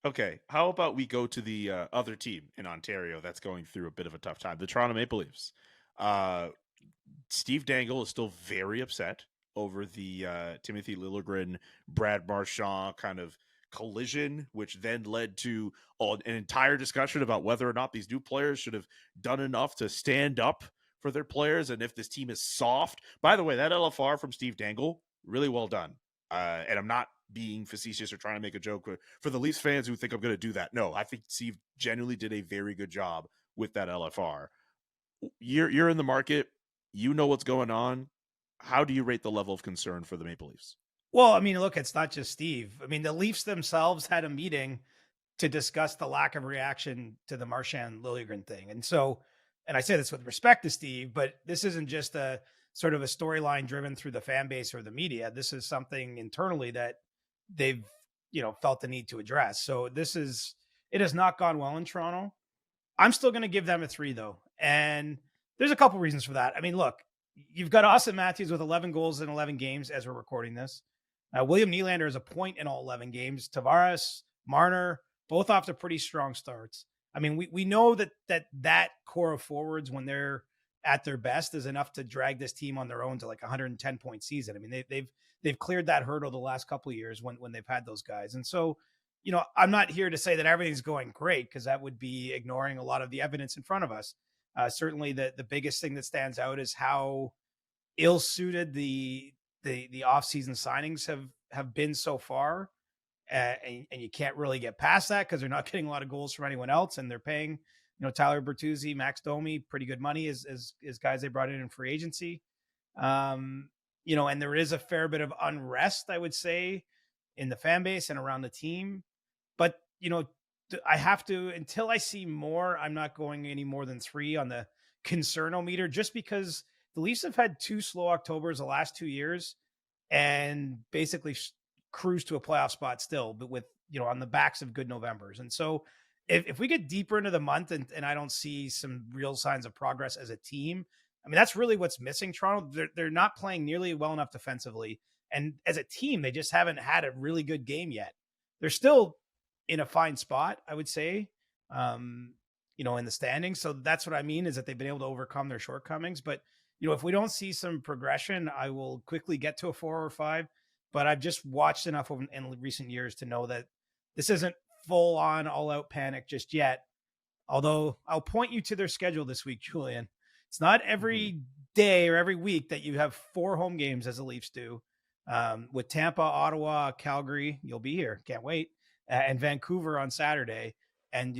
Okay, how about we go to the other team in Ontario that's going through a bit of a tough time, the Toronto Maple Leafs. Uh, Steve Dangle is still very upset over the Timothy Liljegren, Brad Marchand kind of collision, which then led to an entire discussion about whether or not these new players should have done enough to stand up for their players and if this team is soft. By the way, that LFR from Steve Dangle, really well done. And I'm not being facetious or trying to make a joke for the Leafs fans who think I'm going to do that. No, I think Steve genuinely did a very good job with that LFR. You're in the market. You know what's going on. How do you rate the level of concern for the Maple Leafs? Well, I mean, look, it's not just Steve. I mean, the Leafs themselves had a meeting to discuss the lack of reaction to the Marchand Liljegren thing. And so, and I say this with respect to Steve, but this isn't just a sort of a storyline driven through the fan base or the media. This is something internally that they've, felt the need to address. So it has not gone well in Toronto. I'm still going to give them a 3 though. And there's a couple reasons for that. I mean, look, you've got Austin Matthews with 11 goals in 11 games as we're recording this. William Nylander is a point in all 11 games. Tavares, Marner, both off to pretty strong starts. I mean, we know that core of forwards, when they're at their best, is enough to drag this team on their own to like 110 point season. I mean, they've cleared that hurdle the last couple of years when they've had those guys. And so, I'm not here to say that everything's going great, because that would be ignoring a lot of the evidence in front of us. Certainly, the biggest thing that stands out is how ill-suited the off-season signings have been so far, and you can't really get past that because they're not getting a lot of goals from anyone else, and they're paying Tyler Bertuzzi, Max Domi pretty good money as guys they brought in free agency. And there is a fair bit of unrest, I would say, in the fan base and around the team. But I have to, until I see more, I'm not going any more than 3 on the concernometer, just because the Leafs have had 2 slow Octobers the last 2 years and basically cruise to a playoff spot still, but with, on the backs of good Novembers. And so if we get deeper into the month and I don't see some real signs of progress as a team, I mean, that's really what's missing Toronto. They're not playing nearly well enough defensively. And as a team, they just haven't had a really good game yet. They're still in a fine spot, I would say, in the standings. So that's what I mean, is that they've been able to overcome their shortcomings. But, if we don't see some progression, I will quickly get to a 4 or 5. But I've just watched enough in recent years to know that this isn't full on all out panic just yet. Although I'll point you to their schedule this week, Julian. It's not every day or every week that you have 4 home games as the Leafs do. With Tampa, Ottawa, Calgary, you'll be here. Can't wait. And Vancouver on Saturday. And,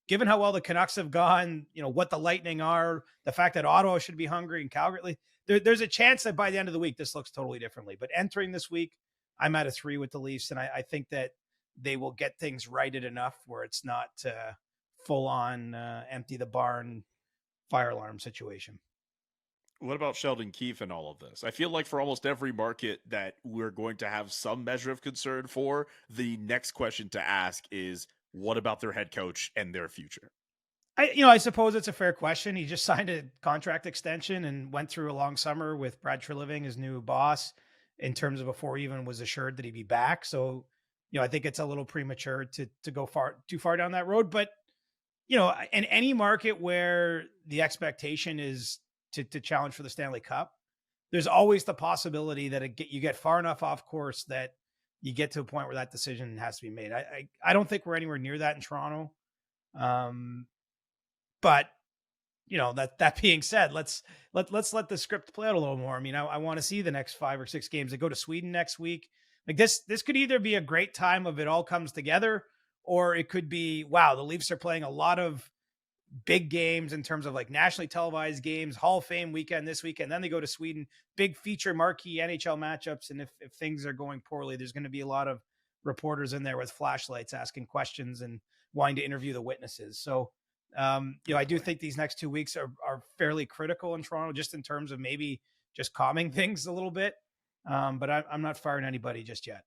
given how well the Canucks have gone, what the Lightning are, the fact that Ottawa should be hungry and Calgary, there's a chance that by the end of the week, this looks totally differently. But entering this week, I'm at a 3 with the Leafs. And I think that they will get things righted enough where it's not full on empty the barn fire alarm situation. What about Sheldon Keefe and all of this? I feel like for almost every market that we're going to have some measure of concern for, the next question to ask is, what about their head coach and their future? I suppose it's a fair question. He just signed a contract extension and went through a long summer with Brad Treliving, his new boss, in terms of before he even was assured that he'd be back. So, I think it's a little premature to go too far down that road. But, in any market where the expectation is to challenge for the Stanley Cup, there's always the possibility that you get far enough off course that you get to a point where that decision has to be made. I don't think we're anywhere near that in Toronto. But that being said, let's let the script play out a little more. I mean, I want to see the next 5 or 6 games. They go to Sweden next week. Like this could either be a great time of it all comes together, or it could be, wow, the Leafs are playing a lot of big games in terms of like nationally televised games, Hall of Fame weekend this weekend. Then they go to Sweden, big feature marquee NHL matchups. And if things are going poorly, there's going to be a lot of reporters in there with flashlights asking questions and wanting to interview the witnesses. So, I do think these next 2 weeks are fairly critical in Toronto, just in terms of maybe just calming things a little bit. But I'm not firing anybody just yet.